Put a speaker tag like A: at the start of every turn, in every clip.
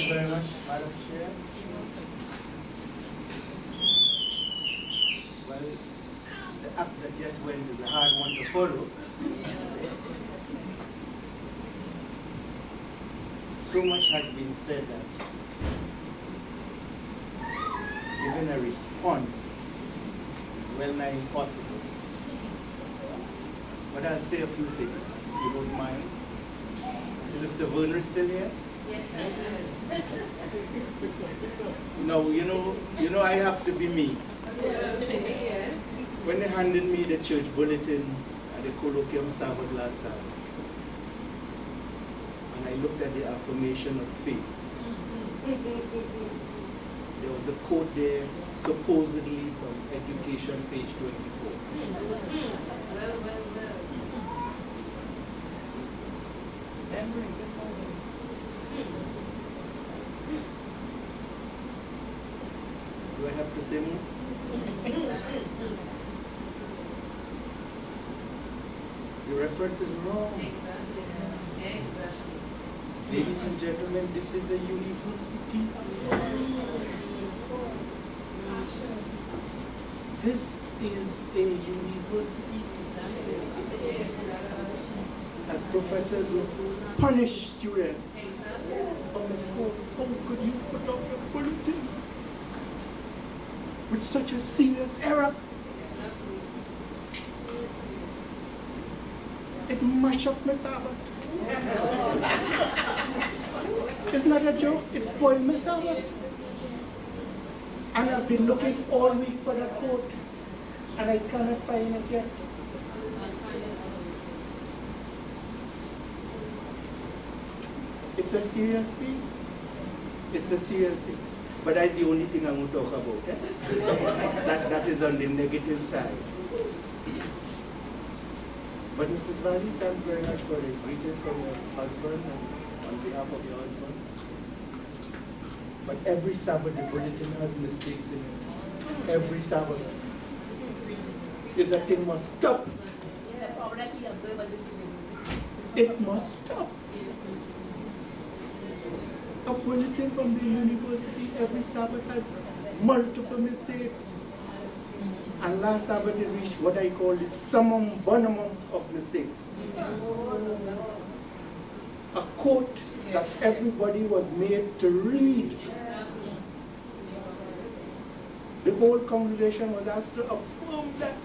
A: very much, Madam Chair. Well, the act that just went is a hard one to follow. So much has been said that giving a response is well nigh impossible. But I'll say a few things, if you don't mind. Sister Werner still here?
B: Yes,
A: No, you know I have to be me. When they handed me the church bulletin at the colloquium Sabbath last Sabbath, and I looked at the affirmation of faith, there was a quote there, supposedly from Education, page 24. Do I have to say more? The reference is wrong. Ladies and gentlemen, this is a university. This is a university. As professors will punish students from the school, how could you put out your bulletin with such a serious error? It mashed up my Sabbath. It's not a joke, it spoiled my Sabbath. And I've been looking all week for that quote, and I cannot find it yet. It's a serious thing. It's a serious thing. But that's the only thing I'm going to talk about. That is on the negative side. But Mrs. Valley, thanks very much for the greeting from your husband and on behalf of your husband. But every Sabbath the bulletin has mistakes in it. Every Sabbath. Is a thing must stop. It must stop. A bulletin from the university every Sabbath has multiple mistakes. And last Sabbath it reached what I call the summum bonumum of mistakes. A quote that everybody was made to read. The whole congregation was asked to affirm that.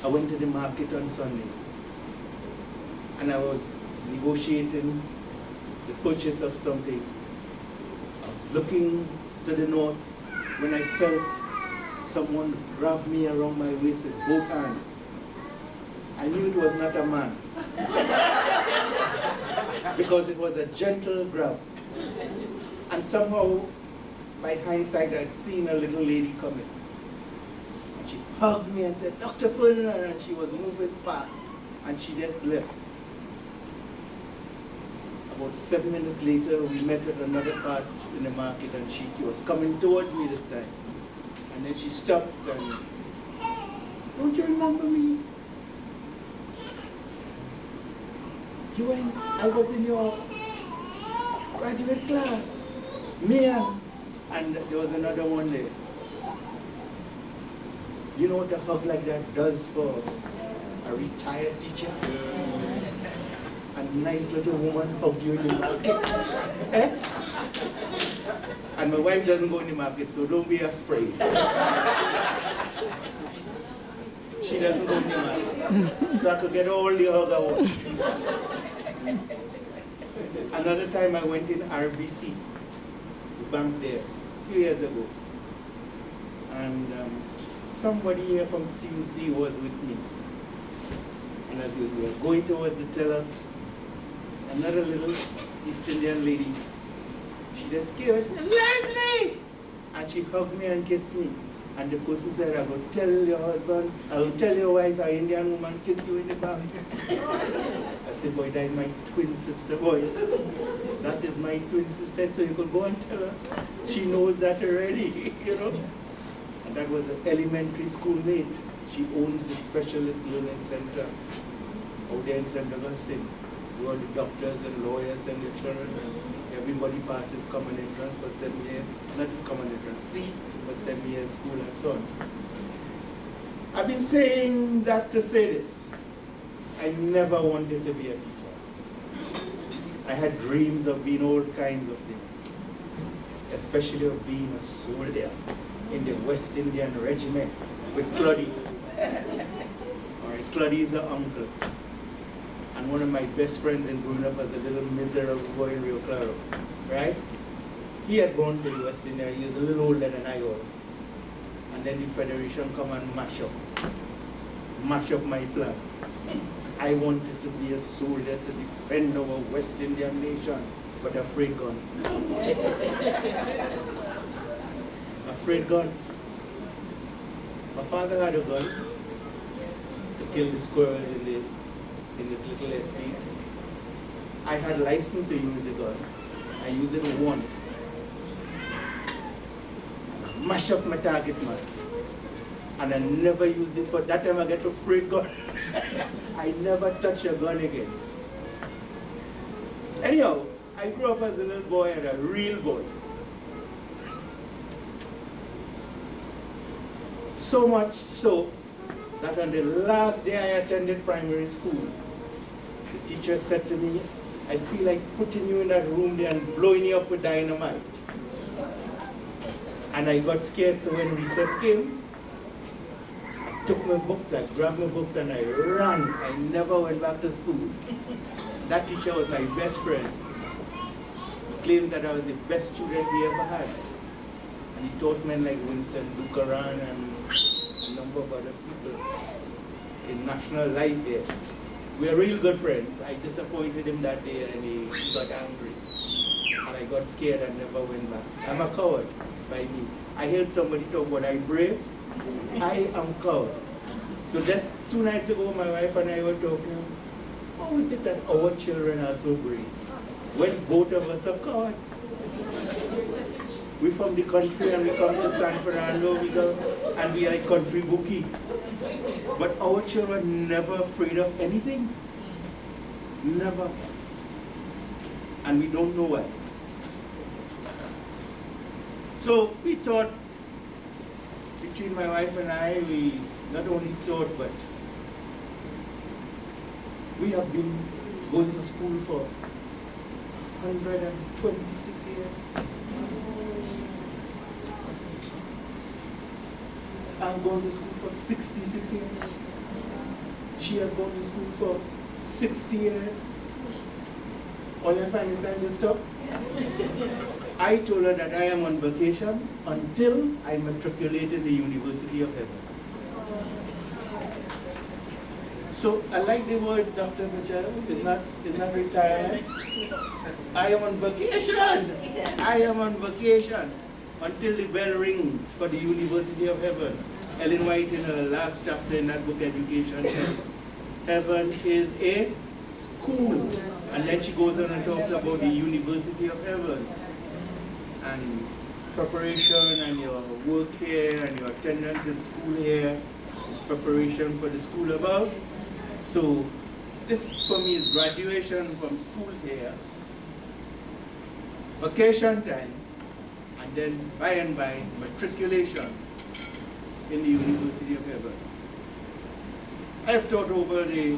A: I went to the market on Sunday and I was negotiating the purchase of something. I was looking to the north when I felt someone grab me around my waist with both hands. I knew it was not a man because it was a gentle grab. And somehow, by hindsight, I'd seen a little lady coming. And she hugged me and said, "Dr. Ferdinand," and she was moving fast. And she just left. About 7 minutes later, we met at another part in the market, and she was coming towards me this time. And then she stopped and, "Don't you remember me? I was in your graduate class. Me and there was another one there. You know what a hug like that does for a retired teacher? A nice little woman hug you in the market. Eh? And my wife doesn't go in the market, so don't be afraid. She doesn't go in the market. So I could get all the hug I want. Another time I went in RBC, the bank there, a few years ago. And somebody here from CUC was with me. And as we were going towards the teller, another little East Indian lady, she just came and said, "Leslie!" And she hugged me and kissed me. And the person said, "I will tell your husband, I will tell your wife, an Indian woman kiss you in the back." I said, "Boy, that is my twin sister, boy. That is my twin sister." So you could go and tell her. She knows that already, you know. And that was an elementary school mate. She owns the Specialist Learning Center out there in St. Augustine. We were the doctors and lawyers and the children. Everybody passes common entrance for 7 years. Not just common entrance, C for 7 years school and so on. I've been saying that to say this. I never wanted to be a teacher. I had dreams of being all kinds of things, especially of being a soldier in the West Indian Regiment with Claudie. All right, Claudie is an uncle. And one of my best friends in growing up as a little miserable boy in Rio Claro, right? He had gone to the West Indian, he was a little older than I was. And then the Federation come and mash up my plan. I wanted to be a soldier to defend our West Indian nation, but afraid gun. Afraid gun. My father had a gun to kill the squirrels in this little estate. I had license to use the gun. I used it once. Mash up my target, man. And I never used it, but that time I get a free gun. I never touch a gun again. Anyhow, I grew up as a little boy and a real boy. So much so that on the last day I attended primary school, the teacher said to me, I feel like putting you in that room there and blowing you up with dynamite. And I got scared, so when recess came, I took my books, I grabbed my books and I ran. I never went back to school. That teacher was my best friend. He claims that I was the best student he ever had. And he taught men like Winston Buchanan and a number of other people in national life there. We were real good friends. I disappointed him that day and he got angry. And I got scared and never went back. I'm a coward by me. I heard somebody talk about I'm brave. I am coward. So just 2 nights ago, my wife and I were talking. How is it that our children are so brave when both of us are cowards? We're from the country and we come to San Fernando and we are a country bookie. But our children never afraid of anything. Never. And we don't know why. So we thought, between my wife and I, we not only thought, but we have been going to school for 126 years. I've gone to school for 66 years. She has gone to school for 60 years. All I find is time to stop. I told her that I am on vacation until I matriculate in the University of Heaven. So I like the word, Dr. Michelle. It's not retirement. I am on vacation. I am on vacation until the bell rings for the University of Heaven. Ellen White in her last chapter in that book, Education, says, heaven is a school. And then she goes on and talks about the University of Heaven. And preparation and your work here and your attendance in school here is preparation for the school above. So this for me is graduation from schools here, vacation time, and then by and by matriculation in the University of Heaven. I have taught over the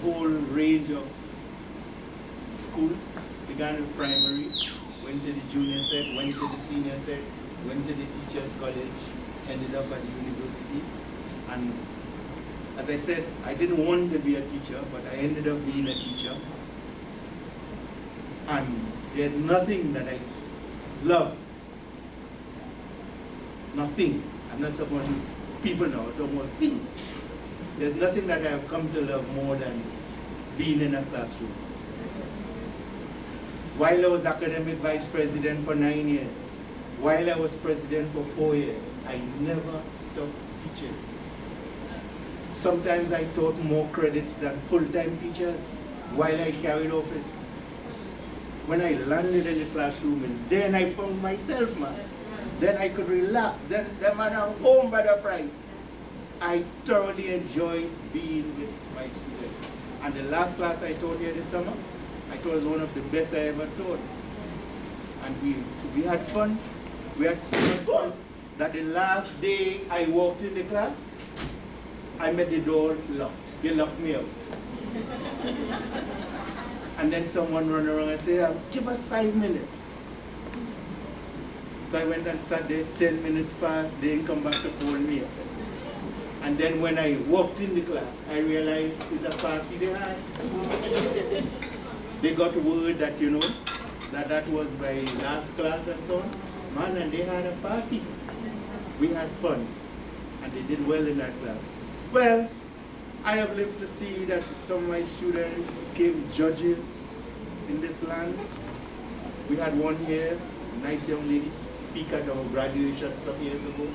A: whole range of schools, began with primary, went to the junior set, went to the senior set, went to the teachers college, ended up at the university. And as I said, I didn't want to be a teacher, but I ended up being a teacher. And there's nothing that I love. Nothing. I'm not talking about people now, I'm talking about things. There's nothing that I have come to love more than being in a classroom. While I was academic vice president for 9 years, while I was president for 4 years, I never stopped teaching. Sometimes I taught more credits than full-time teachers while I carried office. When I landed in the classroom, then I found myself, man. Then I could relax. Then man, I'm home by the price. I thoroughly enjoyed being with my students. And the last class I taught here this summer, I thought it was one of the best I ever taught. And we had fun. We had so much fun that the last day I walked in the class, I met the door locked. They locked me out. And then someone ran around and said, give us 5 minutes. So I went and sat there, 10 minutes passed, they didn't come back to call me. And then when I walked in the class, I realized it's a party they had. They got word that, you know, that was my last class and so on. Man, and they had a party. We had fun. And they did well in that class. Well, I have lived to see that some of my students became judges in this land. We had one here, a nice young lady, speak at our graduation some years ago,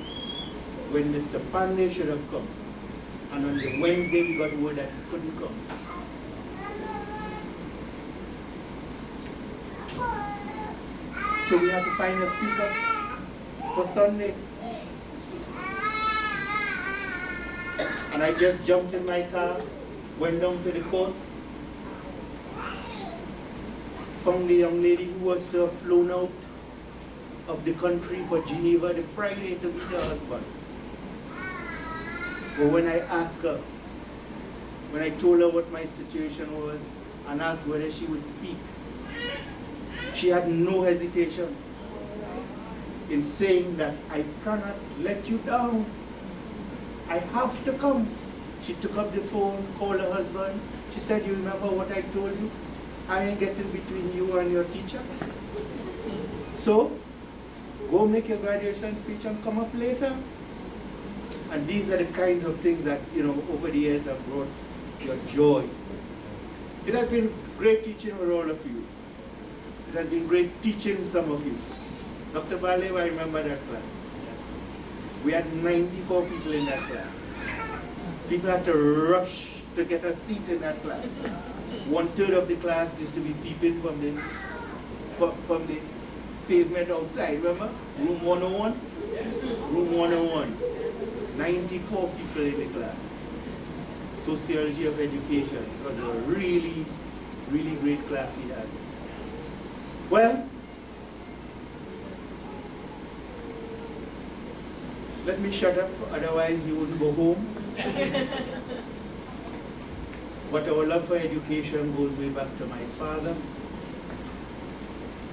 A: when Mr. Pandey should have come. And on the Wednesday, we got word that he couldn't come. So we had to find a speaker for Sunday. And I just jumped in my car, went down to the courts, found the young lady who was to have flown out of the country for Geneva the Friday to meet her husband. But when I asked her, when I told her what my situation was and asked whether she would speak, she had no hesitation in saying that I cannot let you down. I have to come. She took up the phone, called her husband. She said, you remember what I told you? I ain't getting between you and your teacher. So, go make your graduation speech and come up later. And these are the kinds of things that, you know, over the years have brought your joy. It has been great teaching with all of you. It has been great teaching some of you. Dr. Balewa, I remember that class. We had 94 people in that class. People had to rush to get a seat in that class. 1/3 of the class used to be peeping from the pavement outside, remember? Room 101? Room 101. 94 people in the class. Sociology of education. It was a really, really great class we had. Well, let me shut up, otherwise you wouldn't go home. But our love for education goes way back to my father,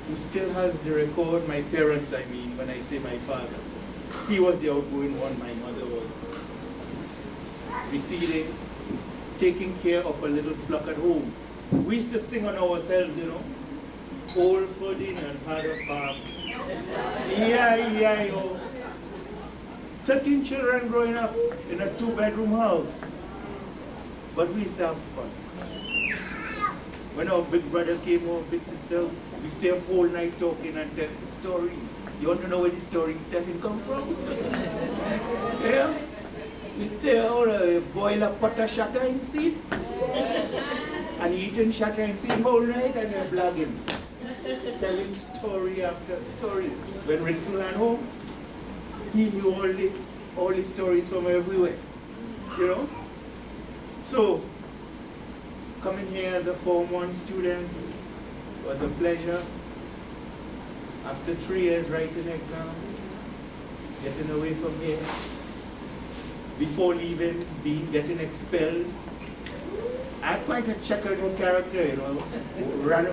A: who still has the record, my parents I mean, when I say my father. He was the outgoing one, my mother was receding, taking care of a little flock at home. We used to sing on ourselves, you know. Old Ferdinand had a farm. E-I-E-I-O. 13 children growing up in a 2-bedroom house. But we used to have fun. When our big brother came home, big sister, we stay up all night talking and telling stories. You want to know where the storytelling come from? Yeah? We stay all boil a pot of shattering seed. And eating shattering seed all night and they're blogging. Telling story after story. When Rickson ran home, he knew all the stories from everywhere, you know? So, coming here as a Form 1 student was a pleasure. After 3 years writing exam, getting away from here, before leaving, getting expelled. I had quite a checkered character, you know.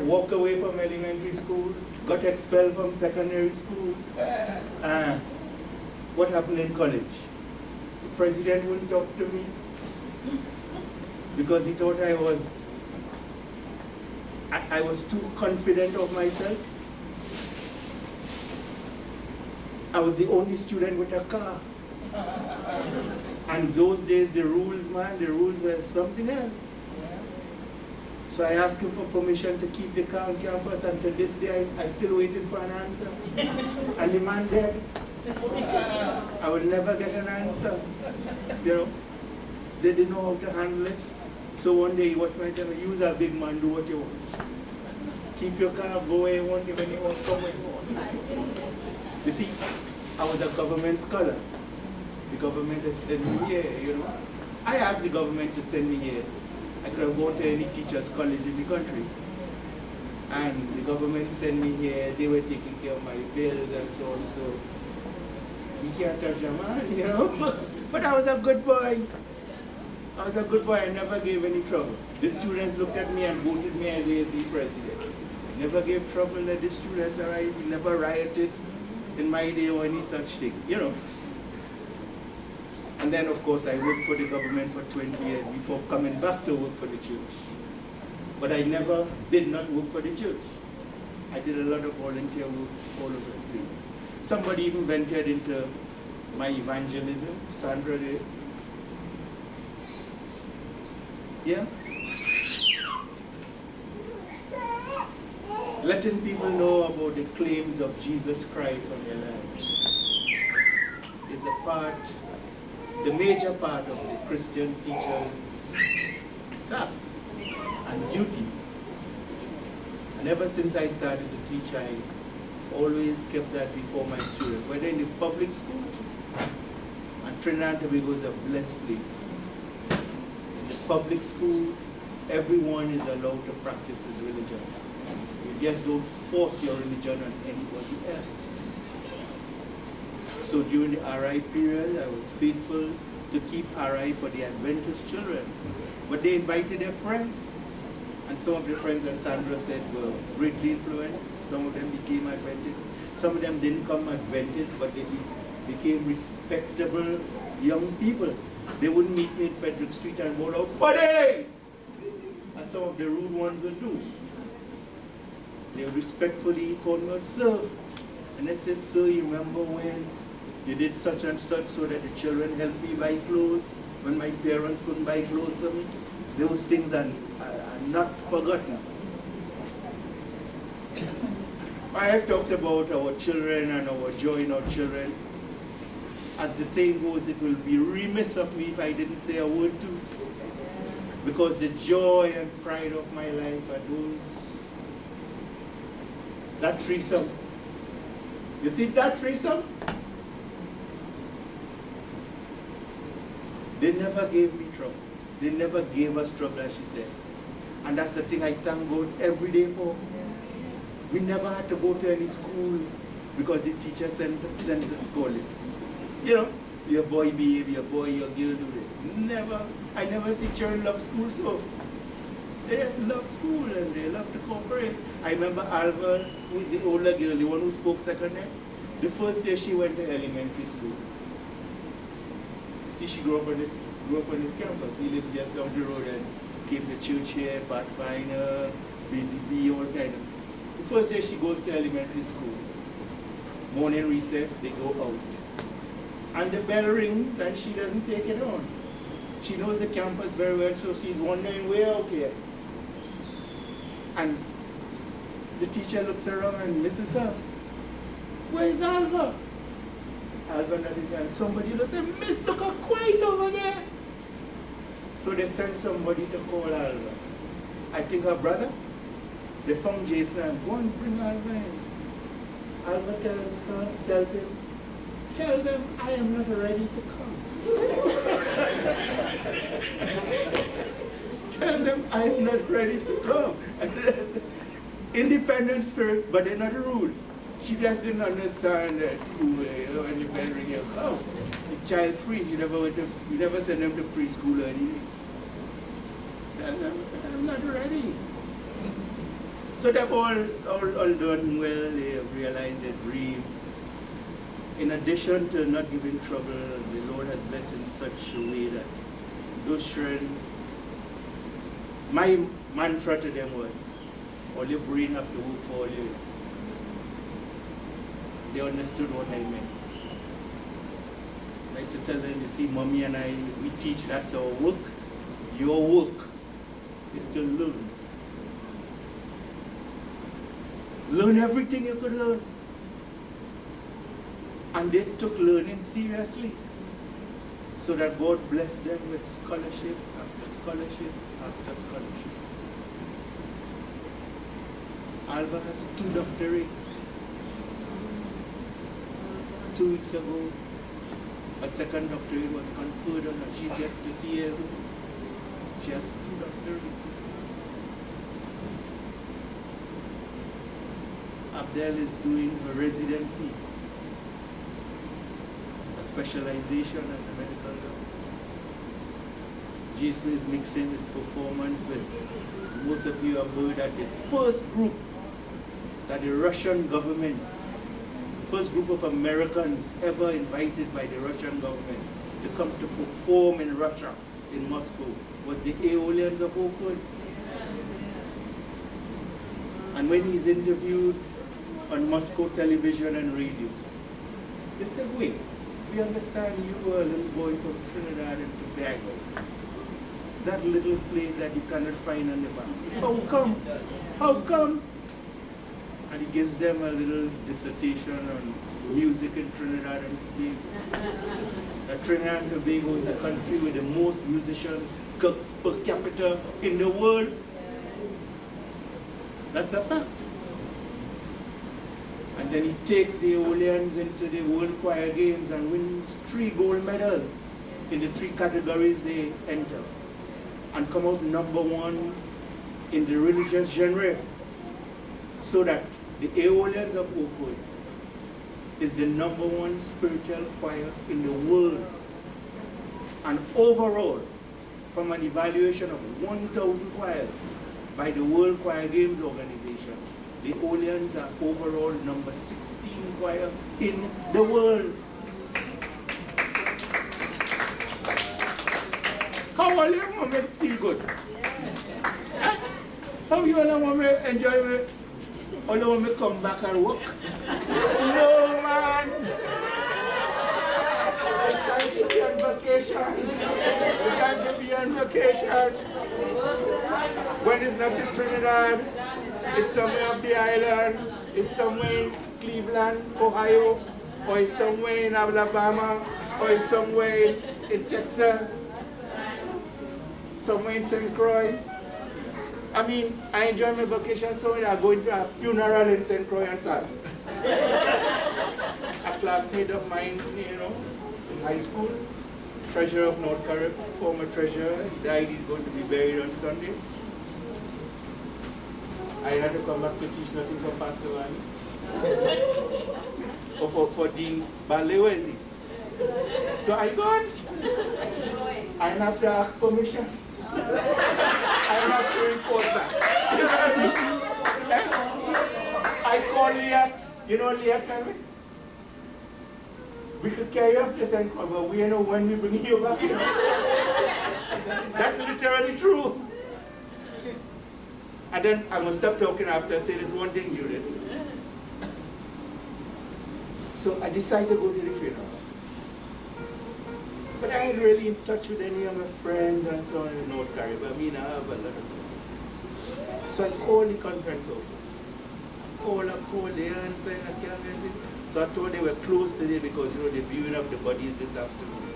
A: Walked away from elementary school, got expelled from secondary school. What happened in college? The president wouldn't talk to me because he thought I was too confident of myself. I was the only student with a car. And those days, the rules, man, the rules were something else. So I asked him for permission to keep the car on campus, and to this day, I'm still waiting for an answer. And the man dead. I will never get an answer. You know, they didn't know how to handle it. So one day he watched me tell me, use a big man, do what you want. Keep your car, go where you want, when you want, come where you want. You see, I was a government scholar. The government had sent me here, you know. I asked the government to send me here. I I could have gone to any teacher's college in the country. And the government sent me here, they were taking care of my bills and so on, so you can't touch a man, you know. But I was a good boy. I was a good boy, I never gave any trouble. The students looked at me and voted me as the president. Never gave trouble at the students, all right? Never rioted in my day or any such thing, you know. And then, of course, I worked for the government for 20 years before coming back to work for the church. But I never did not work for the church. I did a lot of volunteer work all over the place. Somebody even ventured into my evangelism, Sandra did. Yeah? Letting people know about the claims of Jesus Christ on their lives is a part, the major part of the Christian teacher's task and duty. And ever since I started to teach, I always kept that before my students, whether in the public school, and Trinidad and Tobago is a blessed place. In the public school, everyone is allowed to practice his religion. You just don't force your religion on anybody else. So during the RI period, I was faithful to keep RI for the Adventist children. But they invited their friends. And some of the friends, as Sandra said, were greatly influenced. Some of them became Adventists. Some of them didn't come Adventists, but they became respectable young people. They wouldn't meet me in Frederick Street and go out, "Funny!" as some of the rude ones will do. They respectfully called me out, "Sir." And I said, "Sir, you remember when you did such and such so that the children helped me buy clothes when my parents couldn't buy clothes for me?" Those things are not forgotten. I have talked about our children and our joy in our children. As the saying goes, it will be remiss of me if I didn't say a word too. Because the joy and pride of my life are those. That threesome. You see that threesome? They never gave me trouble. They never gave us trouble, as she said. And that's the thing I thank God every day for. We never had to go to any school because the teacher sent to call it. You know, your boy behave, your boy, your girl do this. Never. I never see children love school, so they just love school and they love to cooperate. I remember Alva, who is the older girl, the one who spoke second there, the first day she went to elementary school. See, she grew up on this campus. We lived just down the road and came to church here, Pathfinder, BCB, all kind of. The first day she goes to elementary school, morning recess, they go out. And the bell rings and she doesn't take it on. She knows the campus very well, so she's wondering, we're out here. And the teacher looks around and misses her. "Where's Alva?" Alva nodded and somebody will say, "Miss, look how quiet over there." So they sent somebody to call Alva. I think her brother. They found Jason and go and bring Alva in. Alva tells him, "Tell them I am not ready to come." Tell them I am not ready to come. Independent spirit, but they're not rude. She just didn't understand at school, when the bell ring, you come. Child free, you never send them to preschool or anything. Tell them I'm not ready. So they've all done well, they have realized their dreams. In addition to not giving trouble, the Lord has blessed in such a way that those children, my mantra to them was, all your brain have to work for all you. They understood what I meant. I used to tell them, you see, Mommy and I, we teach, that's our work. Your work is to learn. Learn everything you could learn. And they took learning seriously. So that God blessed them with scholarship after scholarship after scholarship. Alva has 2 doctorates. 2 weeks ago, a second doctorate was conferred on her. She's just 30 years old. She has 2 doctorates. Middle East. Abdel is doing a residency, a specialization at the medical level. Jason is mixing his performance with, most of you have heard that the first group that the Russian government, first group of Americans ever invited by the Russian government to come to perform in Russia, in Moscow, was the Aeolians of Oakwood. And when he's interviewed on Moscow television and radio, they said, wait, we understand you were a little boy from Trinidad and Tobago. That little place that you cannot find on the map. How come? How come? And he gives them a little dissertation on music in Trinidad and Tobago. That Trinidad and Tobago is a country with the most musicians per capita in the world. That's a fact. And then he takes the Aeolians into the World Choir Games and wins 3 gold medals in the 3 categories they enter, and come out #1 in the religious genre, so that the Aeolians of Oakwood is the #1 spiritual choir in the world. And overall, from an evaluation of 1,000 choirs by the World Choir Games organization, the Aeolians are overall number 16 choir in the world. How will you want me to feel good? Eh? How you want me to enjoy me? Or you want me to come back and work? No, man! It's time to be on vacation. It's time to be on vacation. When it's not in Trinidad, it's somewhere up the island, it's somewhere in Cleveland, Ohio, or it's somewhere in Alabama, or it's somewhere in Texas, somewhere in St. Croix. I mean, I enjoy my vacation, so I'm going to a funeral in St. Croix on Saturday. A classmate of mine, you know, in high school, treasurer of North Carib, former treasurer, he died, he's going to be buried on Sunday. I had to come back to teach nothing for Pastor Wani. Or for Dean Ballet, where is he? So I gone. I have to ask permission. I have to report back. You know what I mean? I call Liat. You know Liat, tell me? We could carry up this and but we don't know when we bring you back. You know? That's literally true. And then I'm going to stop talking after I say this one thing, Judith. So I decided to go to the funeral. But I ain't really in touch with any of my friends and so on in North Carib. I mean, I have a lot of them. So I called the conference office. Call, they answer, and I can't get it. So I told they were closed today because, you know, they're viewing up the bodies this afternoon.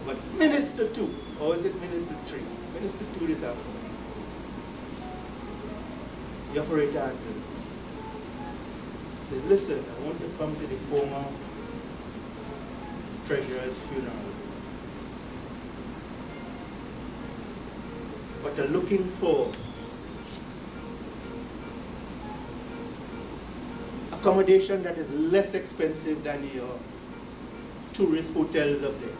A: But Minister 2, or is it Minister 3? Minister 2 this afternoon. The operator answered. He said, listen, I want to come to the former treasurer's funeral. But they're looking for accommodation that is less expensive than your tourist hotels up there.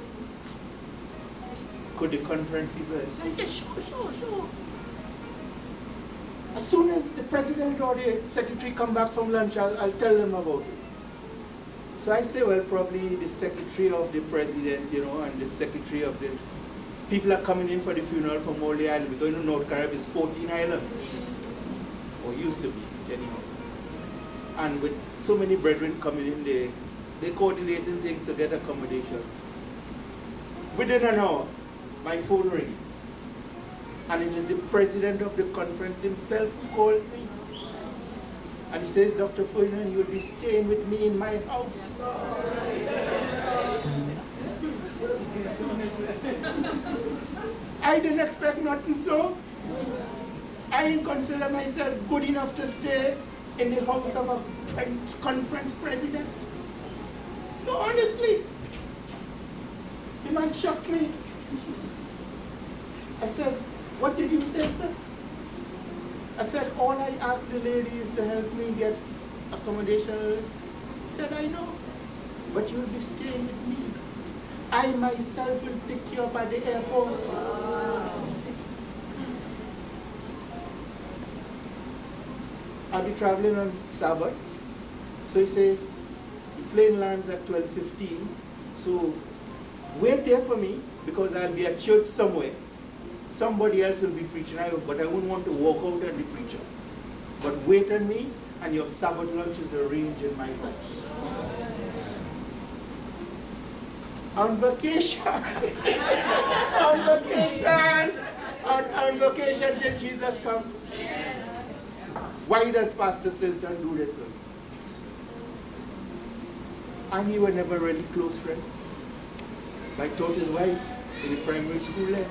A: Could the conference people say, yeah, sure. As soon as the president or the secretary come back from lunch, I'll tell them about it. So I say, well, probably the secretary of the president, you know, and the secretary of the... People are coming in for the funeral from all the islands. We're going to North Carib, it's 14 islands. Or used to be, anyhow. And with so many brethren coming in, they coordinating things to get accommodation. Within an hour, my phone rings. And it is the president of the conference himself who calls me. And he says, Dr. Foynan, you will be staying with me in my house. I didn't expect nothing so. I didn't consider myself good enough to stay in the house of a conference president. No, honestly. The man shocked me. I said, what did you say, sir? I said, all I asked the lady is to help me get accommodation. He said, I know, but you'll be staying with me. I myself will pick you up at the airport. I'll be traveling on Sabbath. So he says, the plane lands at 12:15. So wait there for me because I'll be at church somewhere. Somebody else will be preaching, but I wouldn't want to walk out and be preacher. But wait on me, and your Sabbath lunch is arranged in my house. On vacation. On vacation. On vacation till Jesus comes. Why does Pastor Silton do this? And he were never really close friends. I taught his wife in the primary school there.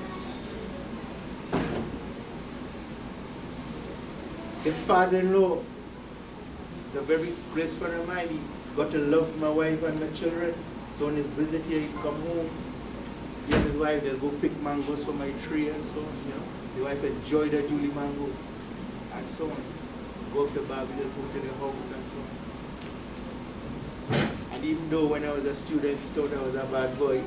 A: His father-in-law is a very great friend of mine. He got to love my wife and my children. So on his visit here, he'd come home. He and his wife, they'll go pick mangoes from my tree and so on. You know, the wife enjoyed the Julie mango and so on. Go up to Barbie, just go to the house and so on. And even though when I was a student, he thought I was a bad boy.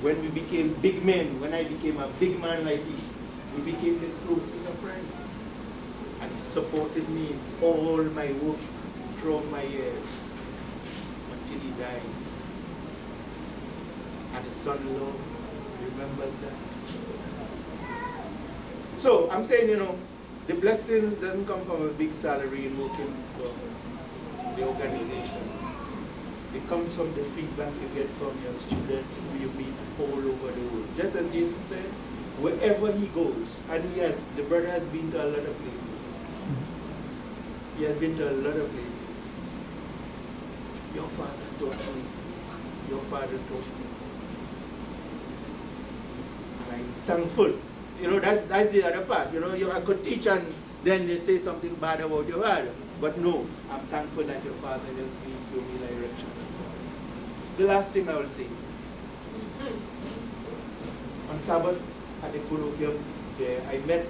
A: When we became big men, when I became a big man like he, we became the closest of friends. And he supported me in all my work throughout my years until he died. And his son-in-law remembers that. So I'm saying, you know, the blessings doesn't come from a big salary in working for the organization. It comes from the feedback you get from your students who you meet all over the world. Just as Jason said, wherever he goes, and the brother has been to a lot of places. He has been to a lot of places. Your father taught me. Your father taught me. And I'm thankful. You know, that's the other part. You know, I could teach and then they say something bad about your father. But no, I'm thankful that your father helped me give me direction. The last thing I will say. On Sabbath at the colloquium there, I met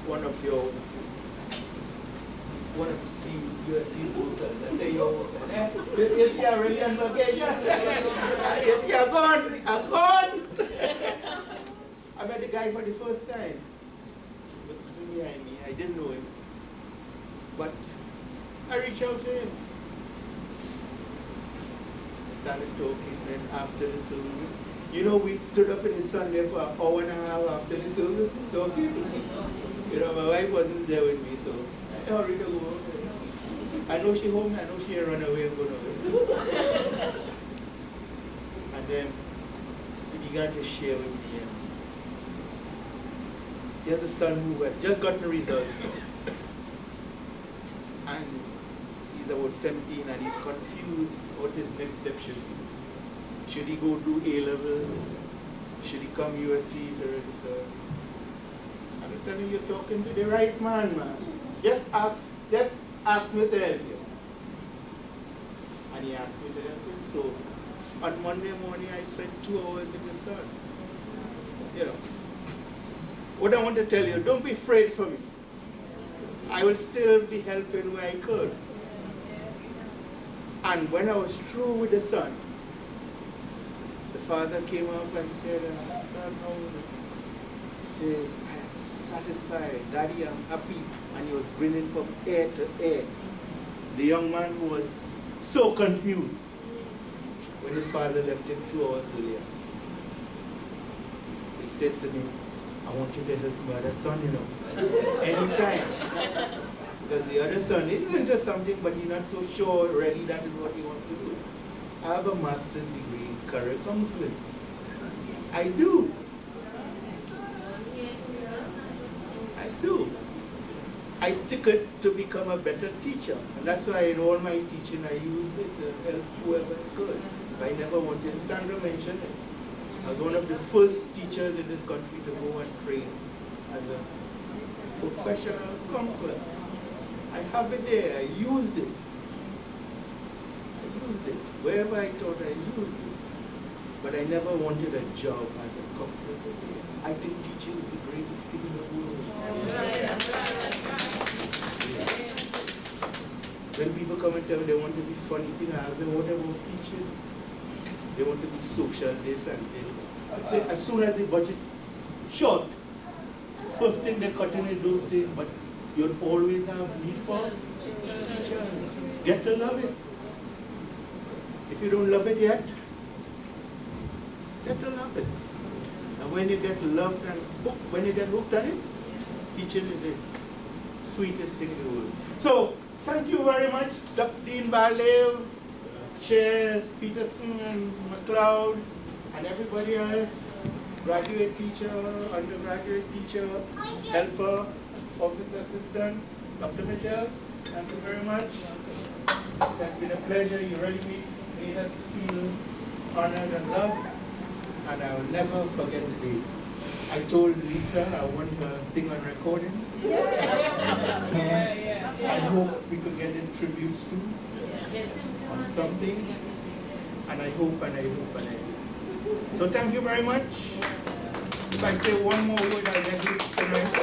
A: one of USC voters. I say, you see I'm really on vacation? You see I'm gone. I met the guy for the first time. He was sitting behind me. I didn't know him. But I reached out to him. I started talking, and after the service, you know, we stood up in the sun there for an hour and a half after the service talking. You know, my wife wasn't there with me, so I hurried to go. I know she home, I know she run away and gone away. And then he began to share with me. He has a son who has just gotten results now. And he's about 17 and he's confused what his next step should be. Should he go do A-levels? Should he come USC to register? I'm telling you, you're talking to the right man. Just ask me to help you. And he asked me to help him. So on Monday morning, I spent 2 hours with his son. You know. What I want to tell you, don't be afraid for me. I will still be helping where I could. And when I was through with the son, the father came up and said, son, how is it? He says, I am satisfied. Daddy, I'm happy. And he was grinning from ear to ear. The young man who was so confused when his father left him 2 hours earlier. So he says to me, I want you to help my other son, you know, anytime. Because the other son isn't just something, but he's not so sure really that is what he wants to do. I have a master's degree in career counseling. I do. I took it to become a better teacher. And that's why in all my teaching I used it to help whoever I could. I never wanted, Sandra mentioned it. I was one of the first teachers in this country to go and train as a professional counselor. I have it there, I used it. Wherever I taught, I used it. but I never wanted a job as a counselor. I think teaching is the greatest thing in the world. When people come and tell me they want to be funny, I ask them, what about teaching? They want to be social, this and this. I say, as soon as the budget short, first thing they cut in is those things, but you'll always have need for teachers. Get to love it. If you don't love it yet, get to love it. And when you get loved and hooked, when you get hooked on it, teaching is the sweetest thing in the world. So, thank you very much, Dr. Dean Barlew, Chairs Peterson and McLeod, and everybody else, graduate teacher, undergraduate teacher, helper, office assistant, Dr. Mitchell, thank you very much. It has been a pleasure. You really made us feel honored and loved, and I will never forget the day. I told Lisa I want her thing on recording. I hope we could get introduced to on something, and I hope and I hope and I hope. So thank you very much. If I say one more word, I'll get it tonight.